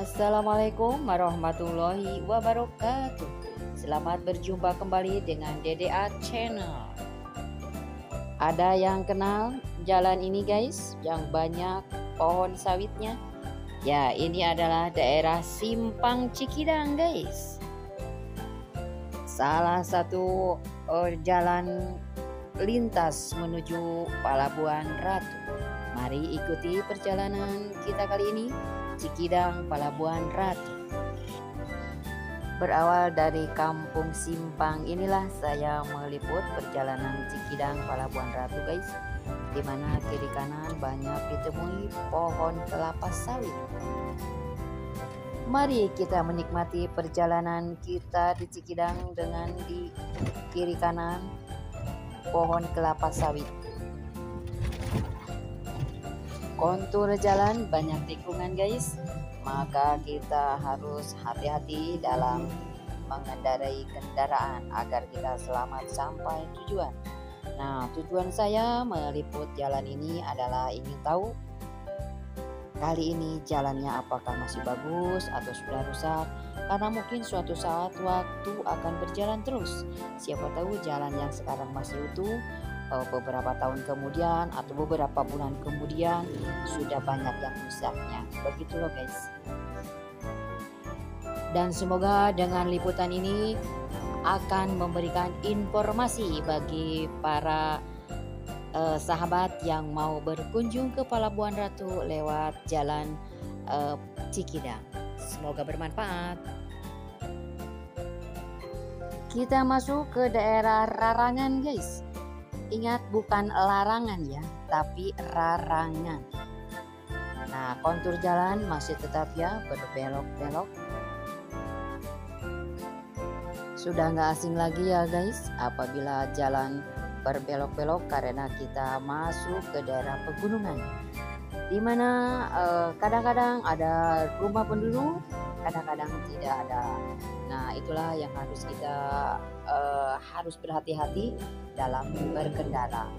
Assalamualaikum warahmatullahi wabarakatuh. Selamat berjumpa kembali dengan DDA Channel. Ada yang kenal jalan ini guys, yang banyak pohon sawitnya? Ya, ini adalah daerah Simpang Cikidang guys. Salah satu jalan lintas menuju Palabuhan Ratu. Mari ikuti perjalanan kita kali ini, Cikidang Palabuhan Ratu. Berawal dari kampung Simpang inilah saya meliput perjalanan Cikidang Palabuhan Ratu guys, dimana kiri kanan banyak ditemui pohon kelapa sawit. Mari kita menikmati perjalanan kita di Cikidang dengan di kiri kanan pohon kelapa sawit. Kontur jalan banyak tikungan guys, maka kita harus hati-hati dalam mengendarai kendaraan agar kita selamat sampai tujuan. Nah, tujuan saya meliput jalan ini adalah ingin tahu kali ini jalannya apakah masih bagus atau sudah rusak, karena mungkin suatu saat waktu akan berjalan terus. Siapa tahu jalan yang sekarang masih utuh, beberapa tahun kemudian atau beberapa bulan kemudian sudah banyak yang rusaknya. Begitu loh guys. Dan semoga dengan liputan ini akan memberikan informasi bagi para sahabat yang mau berkunjung ke Palabuhan Ratu lewat jalan Cikidang. Semoga bermanfaat. Kita masuk ke daerah Rarangan guys. Ingat, bukan larangan ya, tapi Rarangan. Nah, kontur jalan masih tetap ya berbelok-belok. Sudah nggak asing lagi ya guys apabila jalan berbelok-belok, karena kita masuk ke daerah pegunungan, dimana kadang-kadang ada rumah penduduk, kadang-kadang tidak ada. Nah, itulah yang harus kita harus berhati-hati dalam berkendara.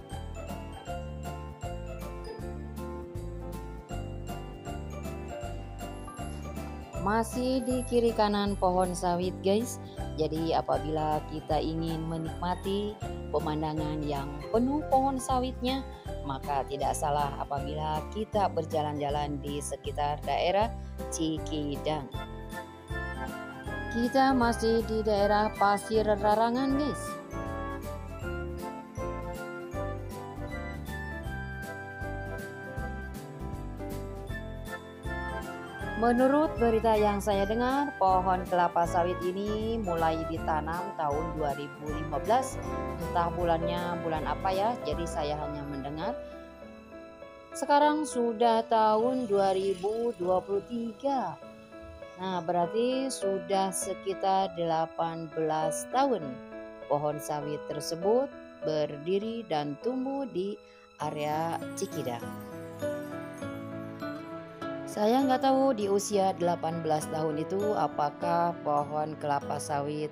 Masih di kiri kanan pohon sawit guys. Jadi apabila kita ingin menikmati pemandangan yang penuh pohon sawitnya, maka tidak salah apabila kita berjalan-jalan di sekitar daerah Cikidang. Kita masih di daerah Pasir Rarangan guys. Menurut berita yang saya dengar, pohon kelapa sawit ini mulai ditanam tahun 2015. Entah bulannya bulan apa ya, jadi saya hanya mendengar. Sekarang sudah tahun 2023. Nah, berarti sudah sekitar 18 tahun pohon sawit tersebut berdiri dan tumbuh di area Cikidang. Saya nggak tahu di usia 18 tahun itu apakah pohon kelapa sawit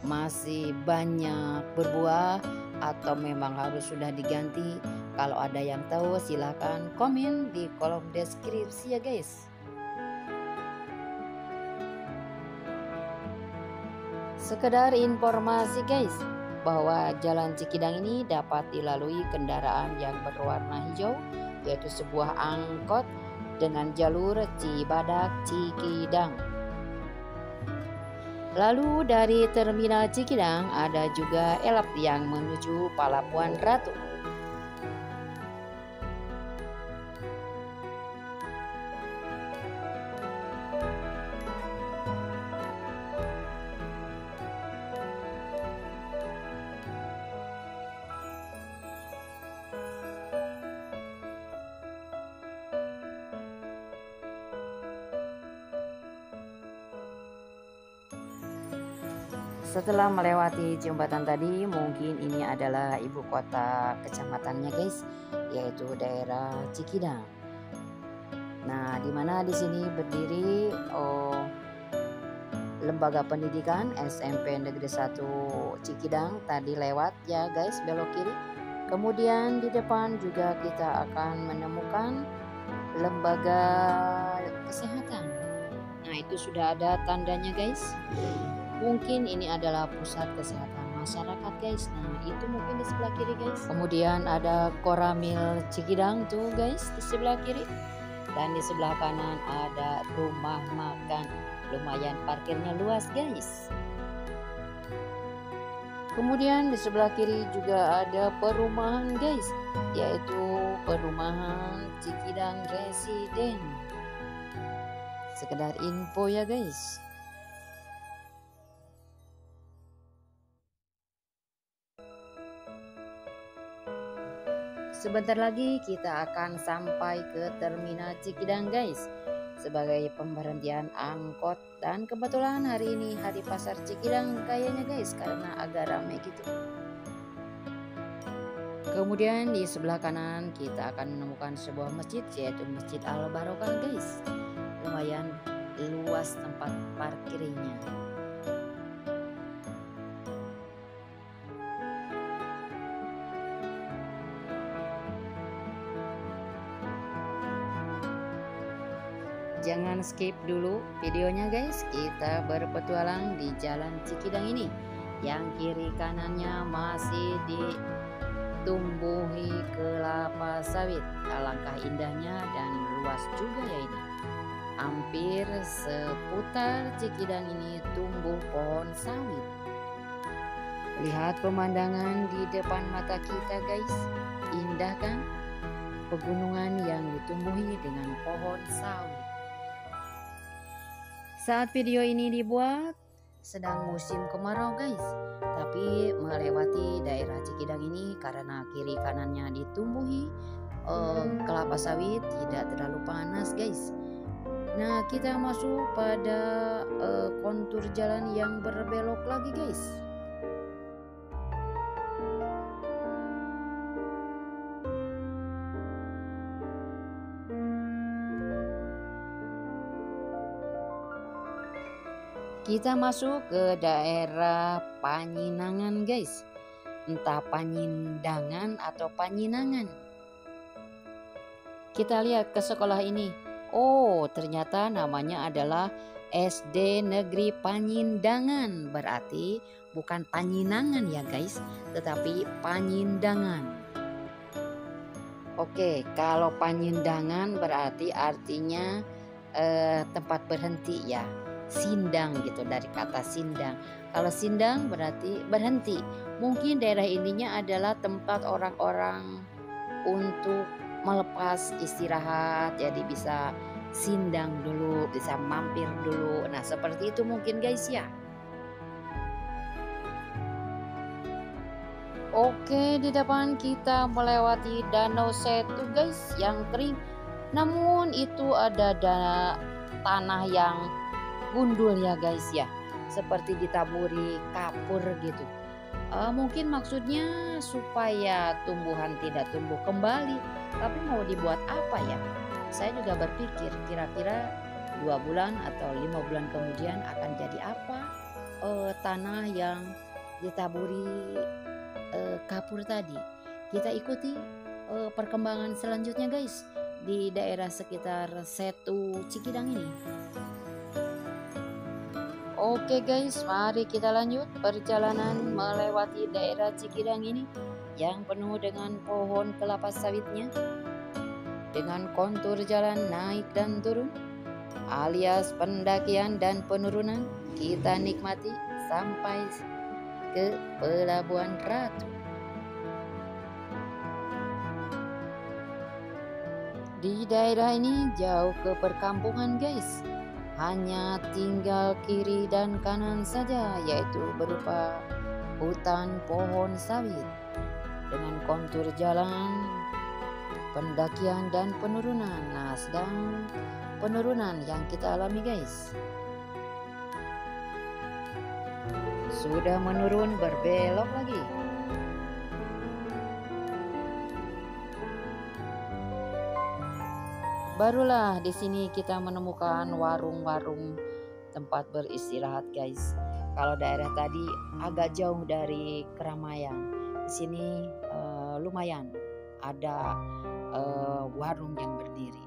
masih banyak berbuah atau memang harus sudah diganti. Kalau ada yang tahu silahkan komen di kolom deskripsi ya guys. Sekedar informasi guys, bahwa jalan Cikidang ini dapat dilalui kendaraan yang berwarna hijau, yaitu sebuah angkot dengan jalur Cibadak Cikidang. Lalu dari terminal Cikidang ada juga elep yang menuju Palabuhan Ratu. Setelah melewati jembatan tadi, mungkin ini adalah ibu kota kecamatannya guys, yaitu daerah Cikidang. Nah, dimana di sini berdiri lembaga pendidikan SMP Negeri 1 Cikidang. Tadi lewat ya guys, belok kiri. Kemudian di depan juga kita akan menemukan lembaga kesehatan. Nah, itu sudah ada tandanya guys. Mungkin ini adalah pusat kesehatan masyarakat guys. Nah itu mungkin di sebelah kiri guys. Kemudian ada Koramil Cikidang tuh guys di sebelah kiri. Dan di sebelah kanan ada rumah makan. Lumayan parkirnya luas guys. Kemudian di sebelah kiri juga ada perumahan guys, yaitu perumahan Cikidang Residen. Sekedar info ya guys. Sebentar lagi kita akan sampai ke terminal Cikidang guys, sebagai pemberhentian angkot. Dan kebetulan hari ini hari pasar Cikidang kayaknya guys, karena agak ramai gitu. Kemudian di sebelah kanan kita akan menemukan sebuah masjid, yaitu Masjid Al Barokah guys. Lumayan luas tempat parkirnya. Jangan skip dulu videonya guys. Kita berpetualang di Jalan Cikidang ini, yang kiri kanannya masih ditumbuhi kelapa sawit. Alangkah indahnya dan luas juga ya ini. Hampir seputar Cikidang ini tumbuh pohon sawit. Lihat pemandangan di depan mata kita guys. Indah kan? Pegunungan yang ditumbuhi dengan pohon sawit. Saat video ini dibuat sedang musim kemarau guys, tapi melewati daerah Cikidang ini karena kiri kanannya ditumbuhi kelapa sawit, tidak terlalu panas guys. Nah kita masuk pada kontur jalan yang berbelok lagi guys. Kita masuk ke daerah Panyinangan guys. Entah Panyindangan atau Panyinangan. Kita lihat ke sekolah ini. Oh ternyata namanya adalah SD Negeri Panyindangan. Berarti bukan Panyinangan ya guys, tetapi Panyindangan. Oke, kalau Panyindangan berarti artinya tempat berhenti ya. Sindang gitu, dari kata sindang. Kalau sindang berarti berhenti. Mungkin daerah ininya adalah tempat orang-orang untuk melepas istirahat, jadi bisa sindang dulu, bisa mampir dulu. Nah seperti itu mungkin guys ya. Oke, di depan kita melewati Danau Setu guys yang kering. Namun itu ada tanah yang gundul ya guys ya, seperti ditaburi kapur gitu. Mungkin maksudnya supaya tumbuhan tidak tumbuh kembali. Tapi mau dibuat apa ya? Saya juga berpikir kira-kira 2 bulan atau 5 bulan kemudian akan jadi apa tanah yang ditaburi kapur tadi. Kita ikuti perkembangan selanjutnya guys di daerah sekitar Setu Cikidang ini. Oke guys, mari kita lanjut perjalanan melewati daerah Cikidang ini yang penuh dengan pohon kelapa sawitnya, dengan kontur jalan naik dan turun alias pendakian dan penurunan. Kita nikmati sampai ke Pelabuhan Ratu. Di daerah ini jauh ke perkampungan guys. Hanya tinggal kiri dan kanan saja, yaitu berupa hutan pohon sawit dengan kontur jalan pendakian dan penurunan. Nah, sedang penurunan yang kita alami guys. Sudah menurun, berbelok lagi. Barulah di sini kita menemukan warung-warung tempat beristirahat guys. Kalau daerah tadi agak jauh dari keramaian, di sini lumayan ada warung yang berdiri.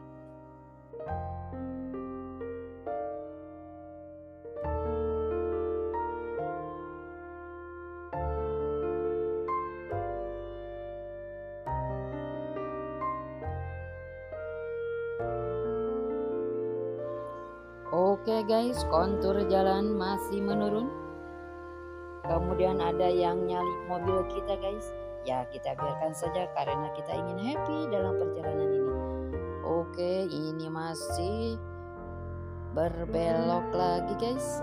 Oke guys, kontur jalan masih menurun. Kemudian ada yang nyalip mobil kita guys. Ya kita biarkan saja karena kita ingin happy dalam perjalanan ini. Oke, ini masih berbelok lagi guys.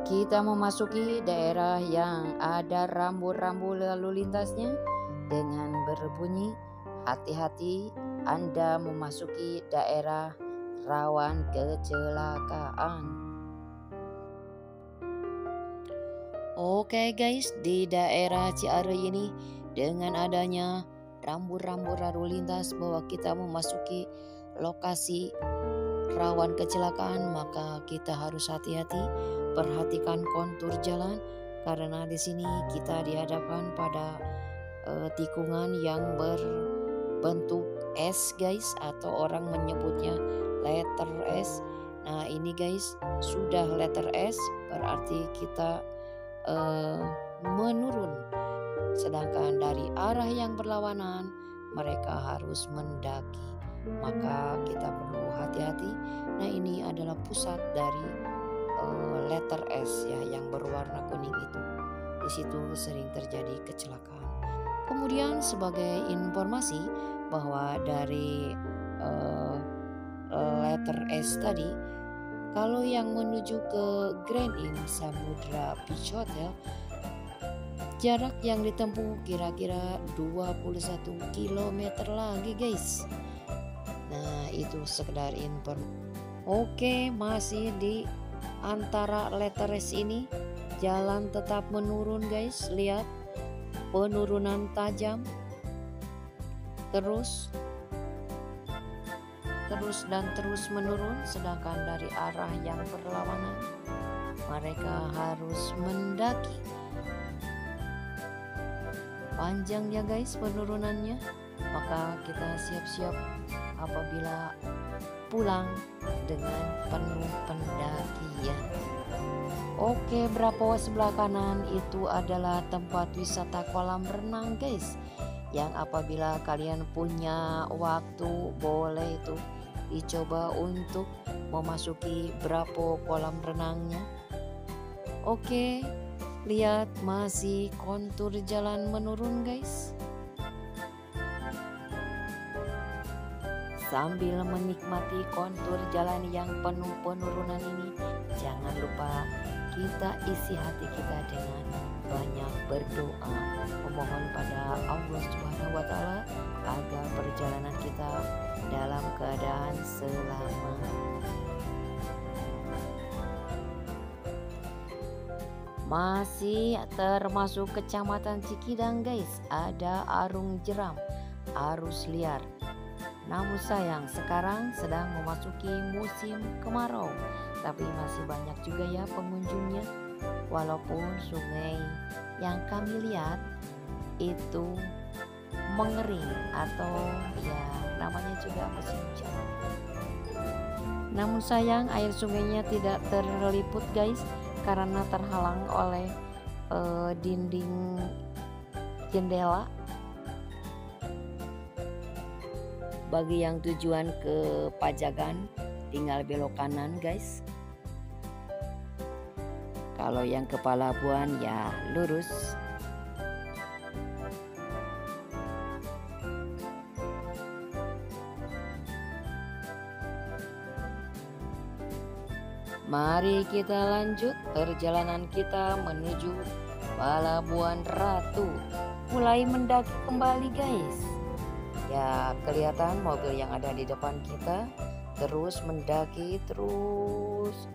Kita memasuki daerah yang ada rambu-rambu lalu lintasnya dengan berbunyi hati-hati Anda memasuki daerah rawan kecelakaan. Oke guys, di daerah Ciaruy ini dengan adanya rambu-rambu lalu lintas bahwa kita memasuki lokasi rawan kecelakaan, maka kita harus hati-hati, perhatikan kontur jalan karena di sini kita dihadapkan pada tikungan yang berbentuk S guys, atau orang menyebutnya letter S. Nah ini guys sudah letter S, berarti kita menurun, sedangkan dari arah yang berlawanan mereka harus mendaki, maka kita perlu hati-hati. Nah ini adalah pusat dari letter S ya, yang berwarna kuning itu. Di situ sering terjadi kecelakaan. Kemudian sebagai informasi bahwa dari letter S tadi, kalau yang menuju ke Grand Inn Samudra Beach Hotel, jarak yang ditempuh kira-kira 21 km lagi guys. Nah itu sekedar informasi. Oke, masih di antara letter S ini jalan tetap menurun guys. Lihat penurunan tajam, terus menurun, sedangkan dari arah yang berlawanan mereka harus mendaki. Panjang ya guys penurunannya, maka kita siap-siap apabila pulang dengan penuh pendakian. Oke, berapa sebelah kanan itu adalah tempat wisata kolam renang guys, yang apabila kalian punya waktu boleh itu dicoba untuk memasuki berapa kolam renangnya. Oke, lihat masih kontur jalan menurun guys. Sambil menikmati kontur jalan yang penuh penurunan ini, jangan lupa kita isi hati kita dengan banyak berdoa, memohon pada Allah Subhanahu wa Ta'ala agar perjalanan kita dalam keadaan selamat. Masih termasuk Kecamatan Cikidang guys, ada Arung Jeram, arus liar. Namun sayang sekarang sedang memasuki musim kemarau, tapi masih banyak juga ya pengunjungnya. Walaupun sungai yang kami lihat itu mengering atau ya namanya juga musim hujan. Namun sayang air sungainya tidak terliput guys, karena terhalang oleh dinding jendela. Bagi yang tujuan ke Pajagan tinggal belok kanan guys. Kalau yang ke Palabuhan ya lurus. Mari kita lanjut perjalanan kita menuju Palabuhan Ratu. Mulai mendaki kembali guys. Ya kelihatan mobil yang ada di depan kita terus mendaki terus.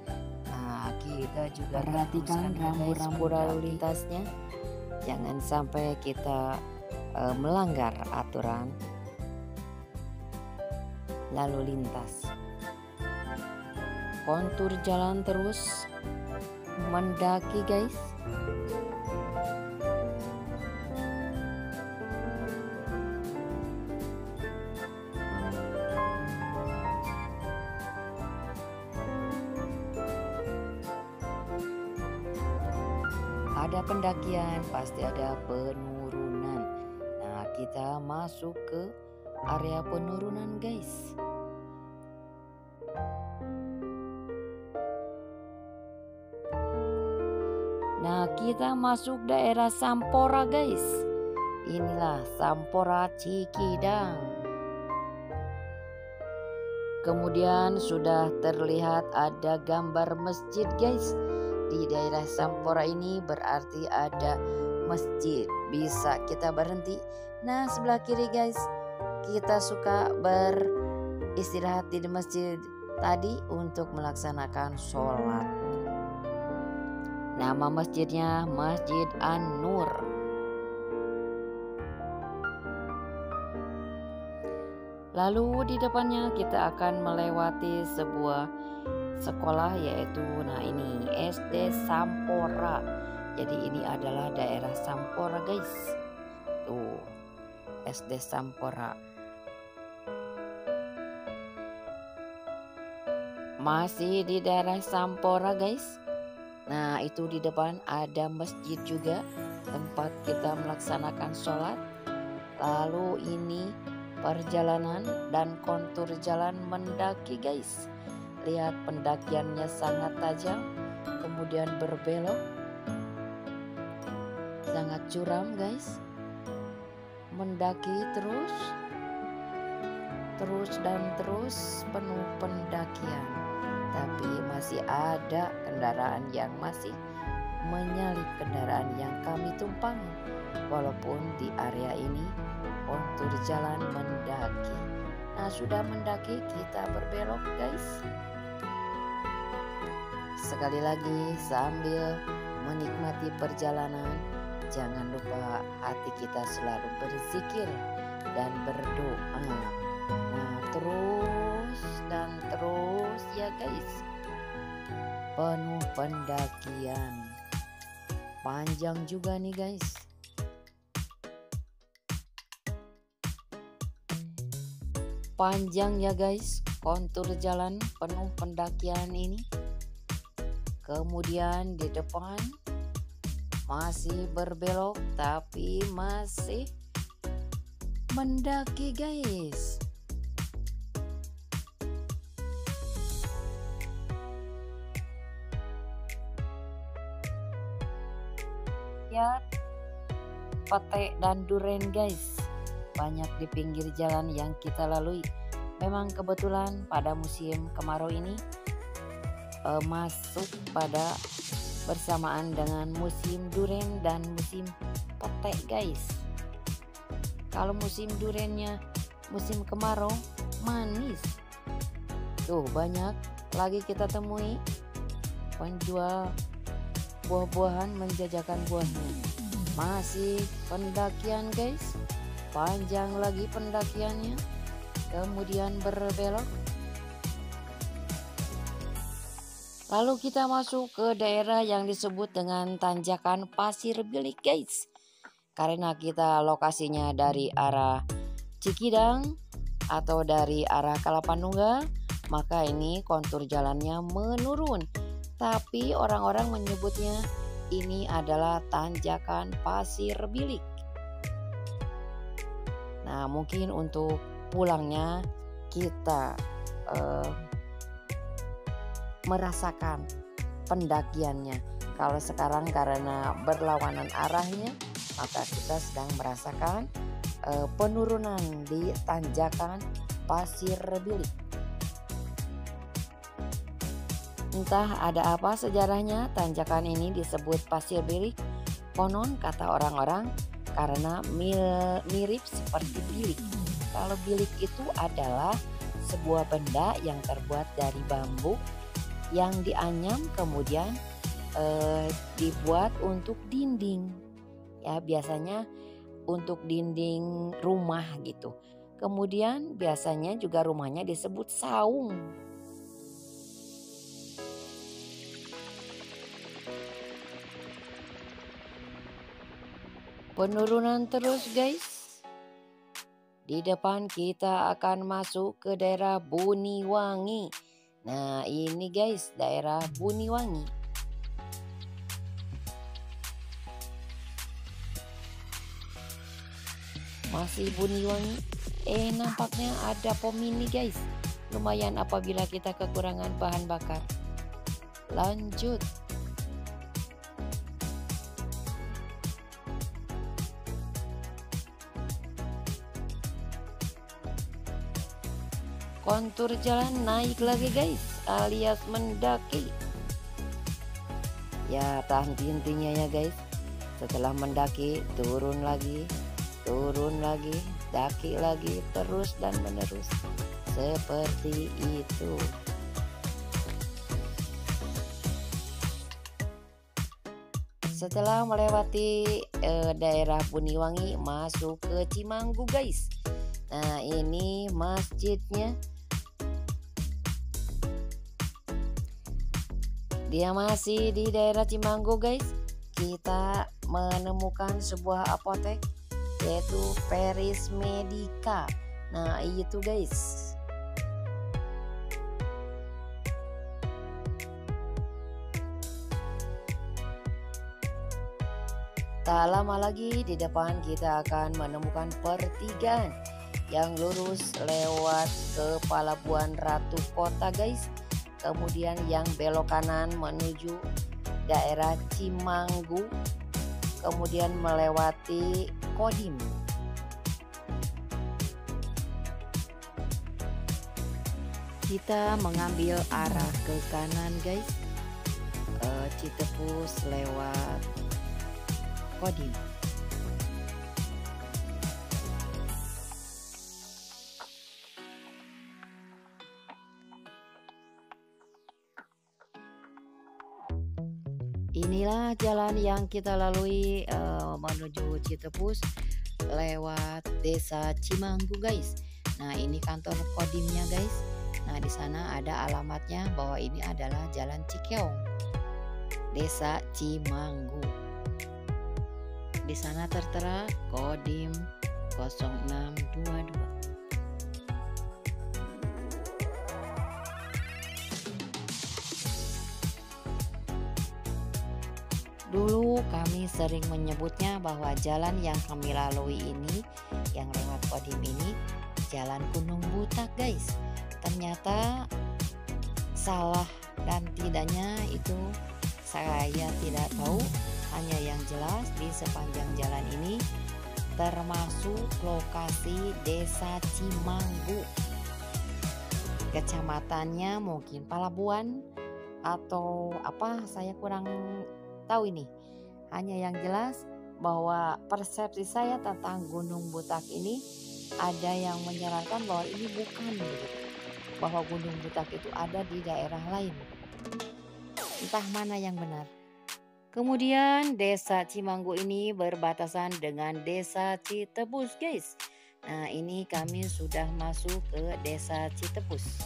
Nah kita juga perhatikan rambu-rambu lalu lintasnya, jangan sampai kita melanggar aturan lalu lintas. Kontur jalan terus mendaki guys. ada pendakian, pasti ada penurunan. Nah, kita masuk ke area penurunan, guys. Nah, kita masuk daerah Sampora, guys. Inilah Sampora Cikidang. Kemudian sudah terlihat ada gambar masjid, guys. Di daerah Sampora ini berarti ada masjid. Bisa kita berhenti. Nah, sebelah kiri, guys, kita suka beristirahat di masjid tadi untuk melaksanakan sholat. Nama masjidnya Masjid An-Nur. Lalu di depannya kita akan melewati sebuah sekolah, yaitu ini SD Sampora. Jadi ini adalah daerah Sampora, guys. Tuh, SD Sampora. Masih di daerah Sampora, guys. Nah, itu di depan ada masjid juga, tempat kita melaksanakan sholat. Lalu ini perjalanan dan kontur jalan mendaki, guys. Lihat pendakiannya sangat tajam, kemudian berbelok, sangat curam, guys. Mendaki terus dan terus, penuh pendakian. Tapi masih ada kendaraan yang masih menyalip kendaraan yang kami tumpangi. Walaupun di area ini kontur jalan mendaki. Nah, sudah mendaki, kita berbelok, guys. Sekali lagi, sambil menikmati perjalanan, jangan lupa hati kita selalu berzikir dan berdoa. Nah, terus dan terus ya, guys. Penuh pendakian. Panjang juga nih, guys. Panjang ya, guys, kontur jalan penuh pendakian ini. Kemudian di depan masih berbelok, tapi masih mendaki, guys. Ya, pete dan duren, guys, banyak di pinggir jalan yang kita lalui. Memang kebetulan pada musim kemarau ini masuk pada bersamaan dengan musim duren dan musim pete, guys. Kalau musim durennya musim kemarau manis. Tuh, banyak lagi kita temui penjual buah-buahan menjajakan buahnya. Masih pendakian, guys. Panjang lagi pendakiannya. Kemudian berbelok. Lalu kita masuk ke daerah yang disebut dengan tanjakan Pasir Bilik, guys. Karena kita lokasinya dari arah Cikidang atau dari arah Kalapanungga, maka ini kontur jalannya menurun. Tapi orang-orang menyebutnya ini adalah tanjakan Pasir Bilik. Nah, mungkin untuk pulangnya kita merasakan pendakiannya. Kalau sekarang karena berlawanan arahnya, maka kita sedang merasakan penurunan di tanjakan Pasir Bilik. Entah ada apa sejarahnya tanjakan ini disebut Pasir Bilik. Konon kata orang-orang karena mirip seperti bilik. Kalau bilik itu adalah sebuah benda yang terbuat dari bambu yang dianyam kemudian dibuat untuk dinding. Ya, biasanya untuk dinding rumah gitu. Kemudian biasanya juga rumahnya disebut saung. Penurunan terus, guys. Di depan kita akan masuk ke daerah Buniwangi. Nah, ini, guys, daerah Buniwangi. masih bunyi wangi. Nampaknya ada pom mini guys. Lumayan apabila kita kekurangan bahan bakar. Lanjut. Kontur jalan naik lagi guys, alias mendaki. Ya tahan intinya ya guys. Setelah mendaki turun lagi, daki lagi, terus dan menerus. Seperti itu. Setelah melewati daerah Buniwangi, masuk ke Cimanggu guys. Nah ini masjidnya. Dia masih di daerah Cimanggu guys. Kita menemukan sebuah apotek yaitu Peris Medica. Nah itu guys. Tak lama lagi di depan kita akan menemukan pertigaan yang lurus lewat ke Palabuhan Ratu Kota guys. Kemudian yang belok kanan menuju daerah Cimanggu, kemudian melewati Kodim. Kita mengambil arah ke kanan guys, Citepus lewat Kodim. Inilah jalan yang kita lalui menuju Citepus lewat desa Cimanggu guys. Nah ini kantor Kodimnya guys. Nah di sana ada alamatnya bahwa ini adalah Jalan Cikeong, desa Cimanggu. Di sana tertera Kodim 0622. Dulu kami sering menyebutnya bahwa jalan yang kami lalui ini, yang lewat Kodim ini, Jalan Gunung Butak guys. Ternyata salah dan tidaknya itu saya tidak tahu. Hanya yang jelas di sepanjang jalan ini termasuk lokasi desa Cimanggu. Kecamatannya mungkin Palabuhan atau apa, saya kurang tahu ini. Hanya yang jelas bahwa persepsi saya tentang Gunung Butak ini ada yang menyarankan bahwa ini bukan gitu, bahwa Gunung Butak itu ada di daerah lain. Entah mana yang benar. Kemudian desa Cimanggu ini berbatasan dengan desa Citepus guys. Nah ini kami sudah masuk ke desa Citepus.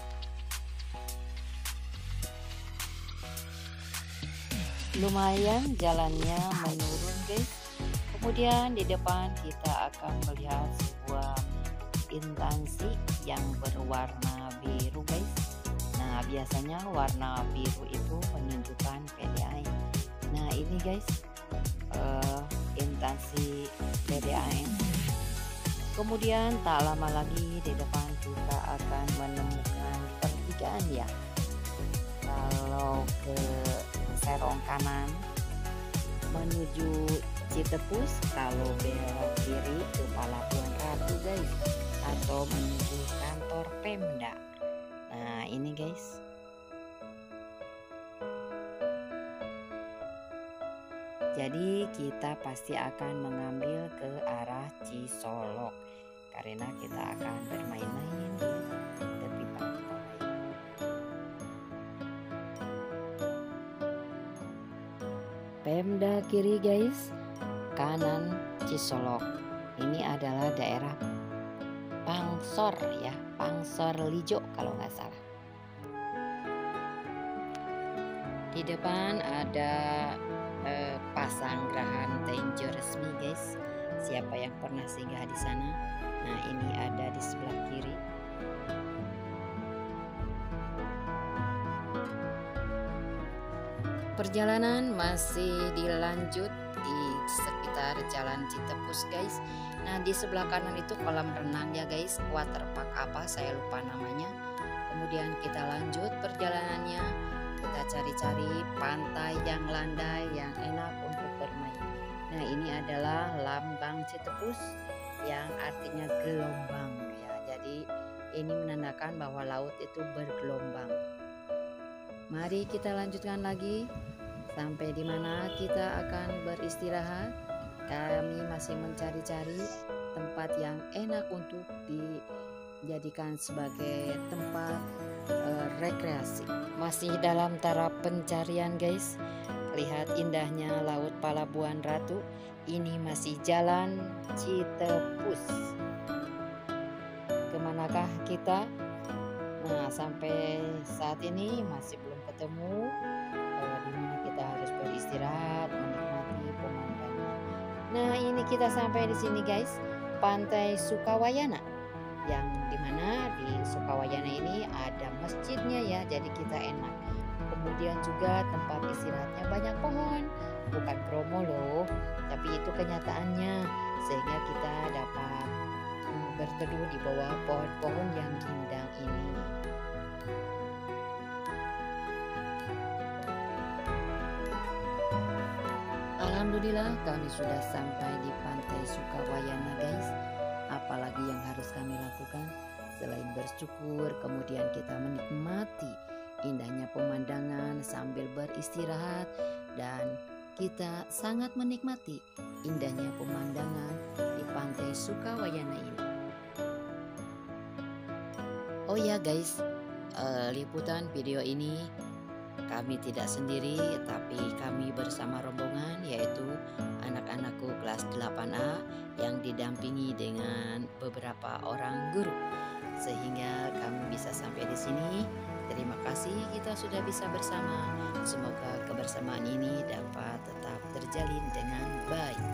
Lumayan jalannya menurun guys. Kemudian di depan kita akan melihat sebuah instansi yang berwarna biru guys. Nah biasanya warna biru itu menunjukkan PDAM. Nah ini guys instansi PDAM. Kemudian tak lama lagi di depan kita akan menemukan pertigaan ya. Kalau ke serong kanan menuju Citepus, kalau belok kiri ke Palabuhan Ratu guys, atau menuju kantor Pemda. Nah ini guys. Jadi kita pasti akan mengambil ke arah Cisolok karena kita akan bermain-main di tepi pantai. Pemda kiri guys, kanan Cisolok. Ini adalah daerah Pangsor ya, Pangsor Lijo kalau nggak salah. Di depan ada Pasanggrahan Tinju Resmi guys. Siapa yang pernah singgah di sana? Nah ini ada di sebelah kiri. Perjalanan masih dilanjut di sekitar Jalan Citepus guys. Nah, di sebelah kanan itu kolam renang ya guys, waterpark apa saya lupa namanya. Kemudian kita lanjut perjalanannya, kita cari-cari pantai yang landai yang enak untuk bermain. Nah, ini adalah lambang Citepus yang artinya gelombang ya. Jadi ini menandakan bahwa laut itu bergelombang. Mari kita lanjutkan lagi sampai di mana kita akan beristirahat. Kami masih mencari-cari tempat yang enak untuk dijadikan sebagai tempat rekreasi. Masih dalam tahap pencarian guys. Lihat indahnya Laut Palabuhan Ratu. Ini masih jalan Citepus. Kemanakah kita? Nah, sampai saat ini masih belum ketemu di mana kita harus beristirahat, menikmati pemandangan. Nah, ini kita sampai di sini guys, Pantai Sukawayana. Yang dimana di Sukawayana ini ada masjidnya ya, jadi kita enak. Kemudian juga tempat istirahatnya banyak pohon, bukan promo loh, tapi itu kenyataannya, sehingga kita dapat berteduh di bawah pohon-pohon yang rindang ini. Alhamdulillah kami sudah sampai di Pantai Sukawayana guys. Apalagi yang harus kami lakukan selain bersyukur, kemudian kita menikmati indahnya pemandangan sambil beristirahat, dan kita sangat menikmati indahnya pemandangan di Pantai Sukawayana ini. Oh ya guys, liputan video ini kami tidak sendiri, tapi kami bersama rombongan, yaitu anak-anakku kelas 8A yang didampingi dengan beberapa orang guru, sehingga kami bisa sampai di sini. Terima kasih kita sudah bisa bersama. Semoga kebersamaan ini dapat tetap terjalin dengan baik.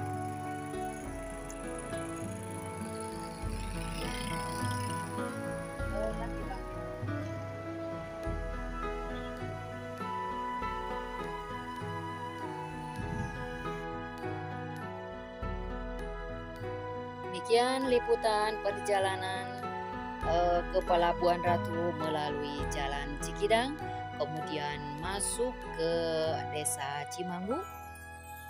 Demikian liputan perjalanan ke Palabuhan Ratu melalui Jalan Cikidang, kemudian masuk ke Desa Cimanggu.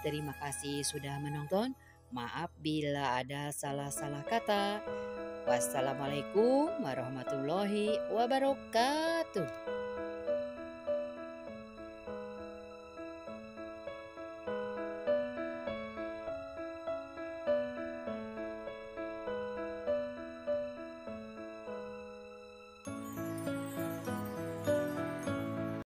Terima kasih sudah menonton. Maaf bila ada salah-salah kata. Wassalamualaikum warahmatullahi wabarakatuh.